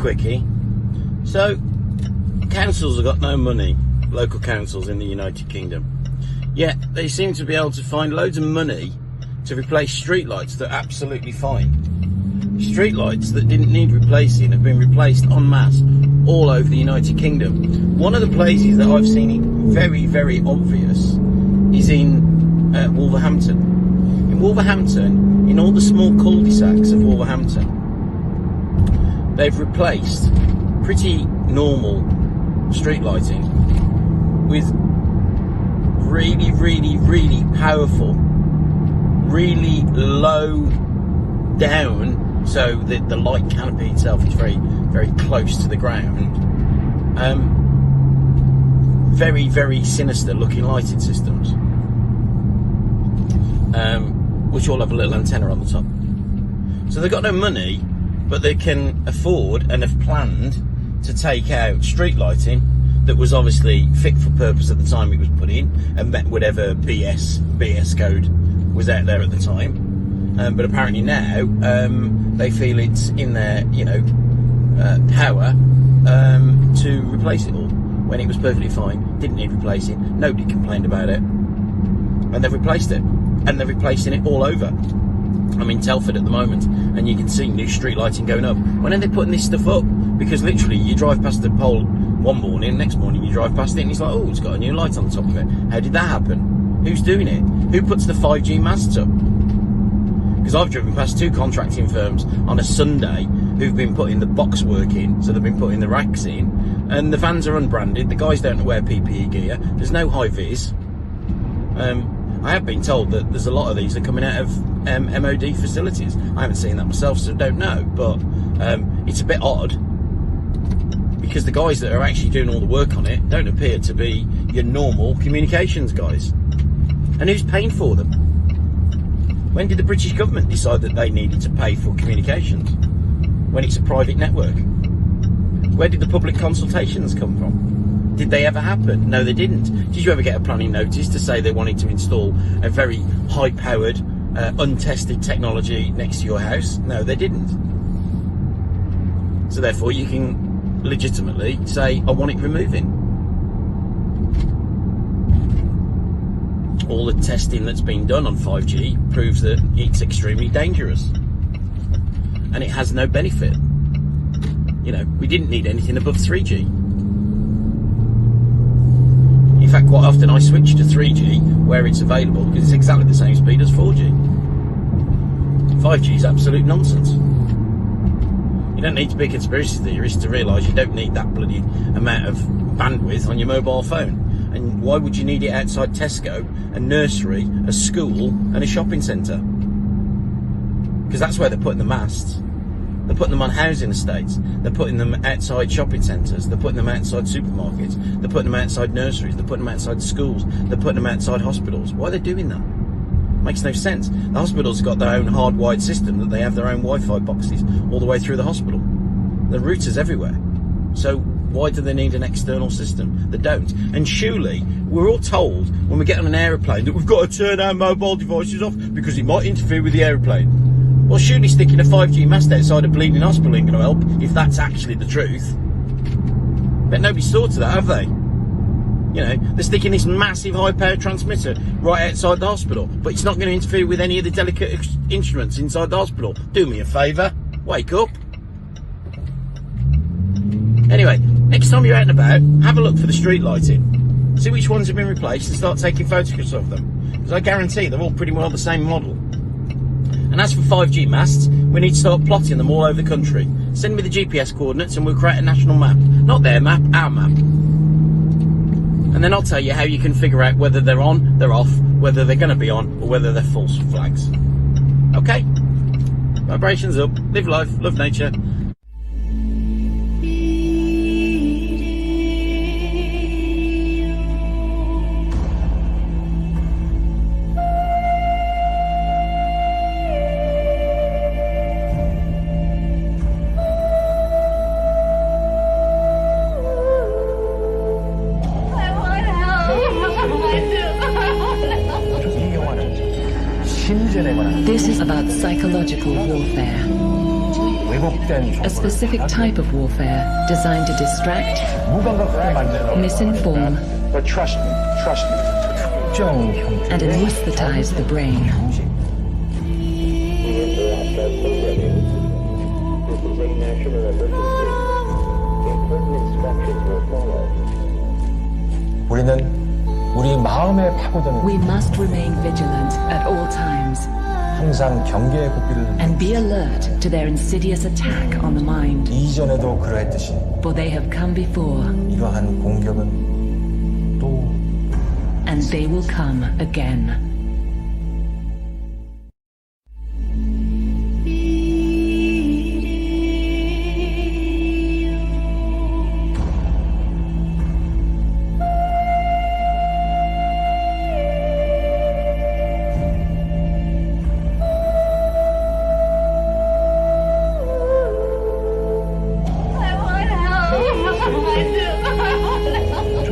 quickie. So, councils have got no money, local councils in the United Kingdom. Yet, they seem to be able to find loads of money to replace streetlights that are absolutely fine. Streetlights that didn't need replacing have been replaced en masse all over the United Kingdom. One of the places that I've seen it very, very obvious is in Wolverhampton. In Wolverhampton, in all the small cul-de-sacs of Wolverhampton, they've replaced pretty normal street lighting with really, really, really powerful, really low down, so that the light canopy itself is very, very close to the ground. Very, very sinister looking lighting systems, which all have a little antenna on the top. So they've got no money, but they can afford and have planned to take out street lighting that was obviously fit for purpose at the time it was put in and met whatever BS code was out there at the time. But apparently now they feel it's in their power to replace it all, when it was perfectly fine, didn't need replacing, nobody complained about it, and they've replaced it, and they're replacing it all over. I'm in Telford at the moment, and you can see new street lighting going up. When are they putting this stuff up? Because literally you drive past the pole one morning, next morning you drive past it and it's like, oh, it's got a new light on the top of it. How did that happen? Who's doing it? Who puts the 5G masts up? Because I've driven past 2 contracting firms on a Sunday who've been putting the box work in, so they've been putting the racks in, and the vans are unbranded, the guys don't wear PPE gear, there's no high-vis. I have been told that there's a lot of these are coming out of MOD facilities. I haven't seen that myself, so don't know, but it's a bit odd, because the guys that are actually doing all the work on it don't appear to be your normal communications guys. And who's paying for them? When did the British government decide that they needed to pay for communications when it's a private network? Where did the public consultations come from? Did they ever happen? No, they didn't. Did you ever get a planning notice to say they wanted to install a very high-powered, untested technology next to your house? No, they didn't. So therefore you can legitimately say, I want it removing. All the testing that's been done on 5G proves that it's extremely dangerous and it has no benefit. We didn't need anything above 3G. In fact, quite often I switch to 3G where it's available because it's exactly the same speed as 4G. 5G is absolute nonsense. You don't need to be a conspiracy theorist to realise you don't need that bloody amount of bandwidth on your mobile phone. And why would you need it outside Tesco, a nursery, a school and a shopping centre? Because that's where they're putting the masts. They're putting them on housing estates. They're putting them outside shopping centres. They're putting them outside supermarkets. They're putting them outside nurseries. They're putting them outside schools. They're putting them outside hospitals. Why are they doing that? Makes no sense. The hospitals have got their own hardwired system that they have their own Wi-Fi boxes all the way through the hospital. The routers everywhere. So why do they need an external system? They don't. And surely we're all told when we get on an aeroplane that we've got to turn our mobile devices off because it might interfere with the aeroplane. Well, surely sticking a 5G mast outside a bleeding hospital ain't going to help, if that's actually the truth. But nobody's thought of that, have they? They're sticking this massive high-power transmitter right outside the hospital, but it's not going to interfere with any of the delicate instruments inside the hospital. Do me a favour, wake up. Anyway, next time you're out and about, have a look for the street lighting. See which ones have been replaced and start taking photographs of them. Because I guarantee they're all pretty well the same model. And as for 5G masts, we need to start plotting them all over the country. Send me the GPS coordinates and we'll create a national map. Not their map, our map. And then I'll tell you how you can figure out whether they're on, they're off, whether they're going to be on, or whether they're false flags. Okay? Vibrations up, live life, love nature. This is about psychological warfare. 왜곡된 A specific type of warfare designed to distract, 무감각하게 만들어 misinform, But trust me 특정 형태 and anesthetize the brain. 우리는 우리 마음에 파고드는 We must remain vigilant at all times 항상 경계의 고삐를 and be alert to their insidious attack on the mind, 이전에도 그러했듯이 for they have come before 이러한 공격은 또 and they will come again.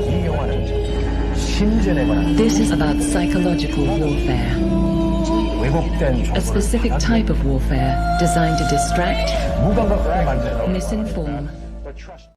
이 영화는 심전에 관한 This is about psychological warfare, 왜곡된 a specific type of warfare designed to distract, 무감각하게 만들어 misinform, But trust